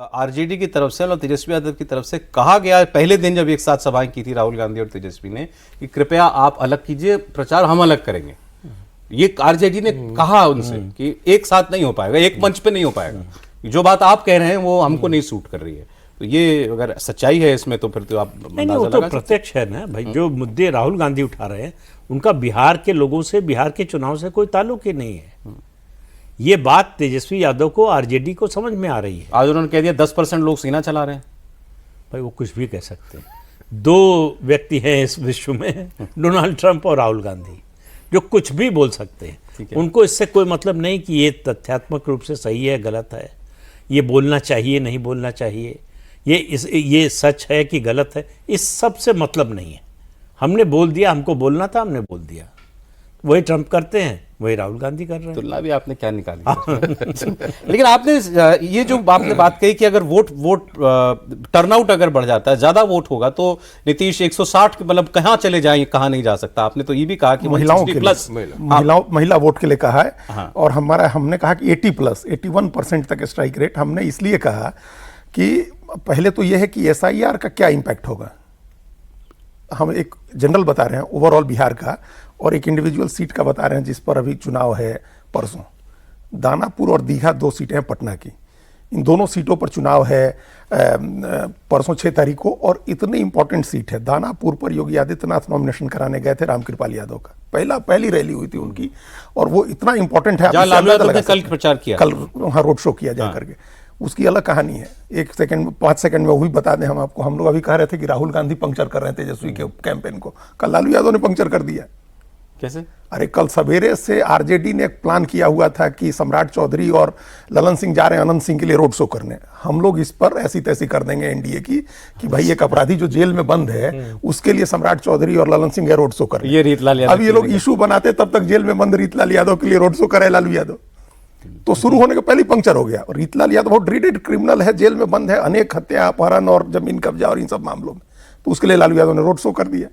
RJD की तरफ से और तेजस्वी यादव की तरफ से कहा गया पहले दिन जब एक साथ सभाएं की थी राहुल गांधी और तेजस्वी ने कि कृपया आप अलग कीजिए प्रचार, हम अलग करेंगे। ये आरजेडी ने कहा उनसे कि एक साथ नहीं हो पाएगा, एक मंच पे नहीं हो पाएगा, जो बात आप कह रहे हैं वो हमको नहीं सूट कर रही है। तो ये अगर सच्चाई है इसमें तो फिर तो आप नहीं, वो तो प्रत्यक्ष है ना भाई। जो मुद्दे राहुल गांधी उठा रहे हैं उनका बिहार के लोगों से, बिहार के चुनाव से कोई ताल्लुक ही नहीं है। ये बात तेजस्वी यादव को, आरजेडी को समझ में आ रही है। आज उन्होंने कह दिया 10% लोग सीना चला रहे हैं। भाई वो कुछ भी कह सकते हैं। दो व्यक्ति हैं इस विश्व में, डोनाल्ड ट्रंप और राहुल गांधी, जो कुछ भी बोल सकते हैं। उनको इससे कोई मतलब नहीं कि ये तथ्यात्मक रूप से सही है गलत है, ये बोलना चाहिए नहीं बोलना चाहिए, ये सच है कि गलत है, इस सब से मतलब नहीं है। हमने बोल दिया, हमको बोलना था, हमने बोल दिया। वही ट्रंप करते हैं, वही राहुल गांधी कर रहे हैं। तुलना भी आपने क्या निकाली। लेकिन आपने ये जो आपने बात कही कि अगर वोट टर्नआउट अगर बढ़ जाता है, ज्यादा वोट होगा तो नीतीश 160 मतलब कहाँ चले जाएंगे, कहाँ नहीं जा सकता। आपने तो ये भी कहा कि महिलाओं के प्लस महिला वोट के लिए कहा है। हाँ। और हमने कहा कि 80+, 81% तक स्ट्राइक रेट। हमने इसलिए कहा कि पहले तो यह है कि एसआईआर का क्या इंपैक्ट होगा। हम एक जनरल बता रहे हैं ओवरऑल बिहार का, और एक इंडिविजुअल सीट का बता रहे हैं जिस पर अभी चुनाव है परसों। दानापुर और दीघा 2 सीटें हैं पटना की। इन दोनों सीटों पर चुनाव है परसों 6 तारीख को। और इतनी इंपॉर्टेंट सीट है, दानापुर पर योगी आदित्यनाथ नॉमिनेशन कराने गए थे रामकृपाल यादव का, पहली रैली हुई थी उनकी। और वो इतना इंपॉर्टेंट है, लालू यादव ने कल प्रचार किया, कल वहाँ रोड शो किया जा करके। उसकी अलग कहानी है। 5 सेकंड में वही बता दें हम आपको। हम लोग अभी कह रहे थे कि राहुल गांधी पंक्चर कर रहे थे तेजस्वी के कैंपेन को, कल लालू यादव ने पंक्चर कर दिया। कैसे? अरे कल सवेरे से आरजेडी ने एक प्लान किया हुआ था कि सम्राट चौधरी और ललन सिंह जा रहे हैं अनंत सिंह के लिए रोड शो करने। हम लोग इस पर ऐसी तैसी कर देंगे एनडीए की कि भाई एक अपराधी जो जेल में बंद है उसके लिए सम्राट चौधरी और ललन सिंह रोड शो कर। ये रीतलाल यादव, अब ये लोग इशू बनाते तब तक जेल में बंद रीतलाल यादव के लिए रोड शो करे लालू यादव। तो शुरू होने के पहले पंक्चर हो गया। और रीतलाल यादव बहुत ड्रीडेड क्रिमिनल है, जेल में बंद है, अनेक हत्या, अपहरण और जमीन कब्जा और इन सब मामलों में। तो उसके लिए लालू यादव ने रोड शो कर दिया।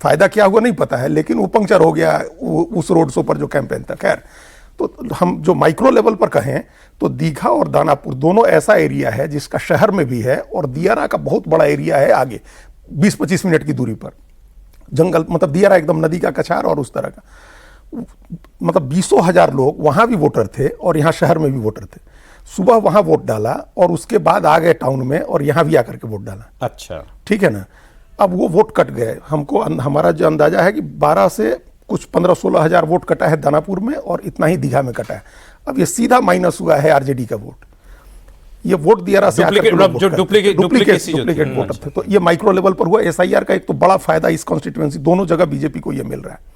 फायदा क्या हुआ नहीं पता है, लेकिन वो पंक्चर हो गया उस रोड शो पर जो कैंपेन था। खैर, तो हम जो माइक्रो लेवल पर कहें तो दीघा और दानापुर दोनों ऐसा एरिया है जिसका शहर में भी है, और दियारा का बहुत बड़ा एरिया है आगे 20-25 मिनट की दूरी पर जंगल, मतलब दियारा एकदम नदी का कछार और उस तरह का। मतलब 20,000 लोग वहां भी वोटर थे और यहाँ शहर में भी वोटर थे। सुबह वहां वोट डाला और उसके बाद आ गए टाउन में और यहाँ भी आकर के वोट डाला। अच्छा, ठीक है ना। अब वो वोट कट गए। हमारा जो अंदाजा है कि 12 से कुछ 15-16 हजार वोट कटा है दानापुर में और इतना ही दीघा में कटा है। अब ये सीधा माइनस हुआ है आरजेडी का वोट। ये वोट दियारा से डुप्लीकेट वोटर थे। तो ये माइक्रो लेवल पर हुआ। एसआईआर का एक तो बड़ा फायदा इस कॉन्स्टिट्यूएंसी, दोनों जगह बीजेपी को ये मिल रहा है।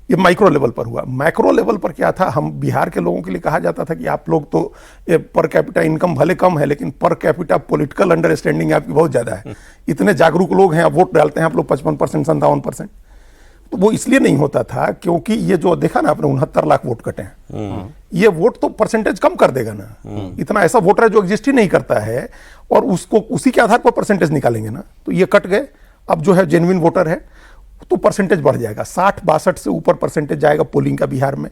ये माइक्रो लेवल पर हुआ। मैक्रो लेवल पर क्या था, हम बिहार के लोगों के लिए कहा जाता था कि आप लोग तो पर कैपिटा इनकम भले कम है लेकिन पर कैपिटा पॉलिटिकल अंडरस्टैंडिंग आपकी बहुत ज्यादा है। इतने जागरूक लोग हैं, आप वोट डालते हैं आप लोग 55%, 57%। तो वो इसलिए नहीं होता था क्योंकि ये जो देखा ना आपने 69 लाख वोट कटे हैं, ये वोट तो परसेंटेज कम कर देगा ना। इतना ऐसा वोटर है जो एग्जिस्ट ही नहीं करता है और उसको उसी के आधार पर परसेंटेज निकालेंगे ना। तो ये कट गए। अब जो है जेन्युइन वोटर है तो परसेंटेज बढ़ जाएगा, 60-62 से ऊपर परसेंटेज जाएगा पोलिंग का बिहार में।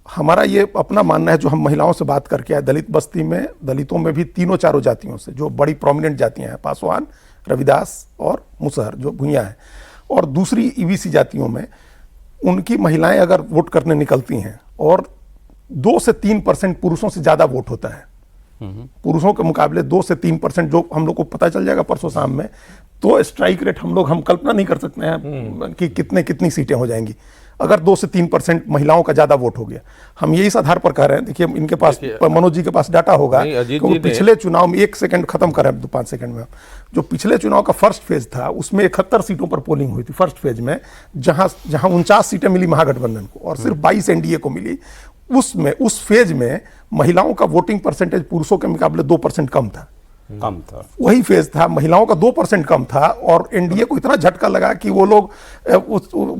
हमारा ये अपना मानना है, जो हम महिलाओं से बात करके आए, दलित बस्ती में, दलितों में भी तीनों-चारों जातियों से जो बड़ी प्रोमिनेंट जातियां हैं, पासवान, रविदास और मुसहर जो भुइयां हैं, और दूसरी ईबीसी जातियों में उनकी महिलाएं अगर वोट करने निकलती हैं और 2 से 3% पुरुषों से ज्यादा वोट होता है। पुरुषों के मुकाबले 2 से 3% जो हम लोग को पता चल जाएगा परसों शाम में, तो स्ट्राइक रेट हम कल्पना नहीं कर सकते हैं कि कितनी सीटें हो जाएंगी अगर 2 से 3% महिलाओं का ज्यादा वोट हो गया। हम यही इस आधार पर कह रहे हैं। देखिए इनके पास, मनोज जी के पास डाटा होगा कि पिछले चुनाव में, 1 सेकंड खत्म करें 5 सेकंड में, जो पिछले चुनाव का फर्स्ट फेज था उसमें 71 सीटों पर पोलिंग हुई थी फर्स्ट फेज में, जहां 49 सीटें मिली महागठबंधन को और सिर्फ 22 एनडीए को मिली। उस फेज में महिलाओं का वोटिंग परसेंटेज पुरुषों के मुकाबले 2% कम था। वही फेज था, महिलाओं का 2% कम था और एनडीए को इतना झटका लगा कि वो लोग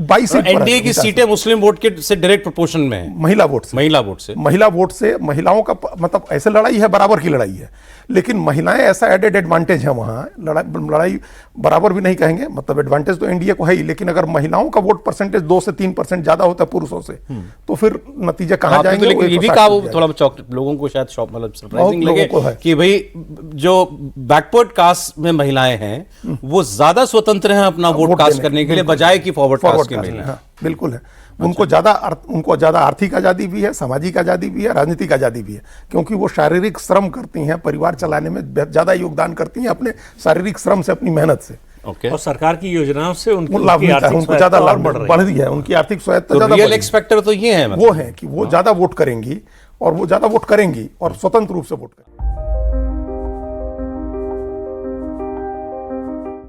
22 सीट, एनडीए की सीटें मुस्लिम वोट के से डायरेक्ट प्रोपोर्शन में है। महिला वोट से महिलाओं का मतलब ऐसे लड़ाई है, बराबर की लड़ाई है, लेकिन महिलाएं ऐसा एडेड एडवांटेज है वहां। लड़ाई बराबर भी नहीं कहेंगे, मतलब एडवांटेज तो एनडीए को है ही, लेकिन अगर महिलाओं का वोट परसेंटेज 2 से 3% ज्यादा होता है पुरुषों से तो फिर नतीजा कहां जाएंगे। ये भी कहा, वो थोड़ा लोगों को शायद मतलब सरप्राइजिंग लगे कि भाई जो बैकवर्ड कास्ट में महिलाएं हैं वो ज्यादा स्वतंत्र हैं अपना वोट कास्ट देने करने के लिए बजाय कि फॉरवर्ड कास्ट की महिलाएं। हाँ, बिल्कुल है। उनको ज्यादा आर्थिक आजादी भी है, सामाजिक आजादी भी है, राजनीतिक आजादी भी है, क्योंकि वो शारीरिक श्रम करती हैं, परिवार चलाने में ज्यादा योगदान करती हैं अपने शारीरिक श्रम से, अपनी मेहनत से। और सरकार की योजनाओं से लाभ मिलता है, उनको ज्यादा लाभ बढ़ रही है, उनकी आर्थिक स्वायत्तता ज्यादा रियल एक्स फैक्टर तो ये है, वो है कि वो ज्यादा वोट करेंगी और वो ज्यादा वोट करेंगी और स्वतंत्र रूप से वोट करेंगी।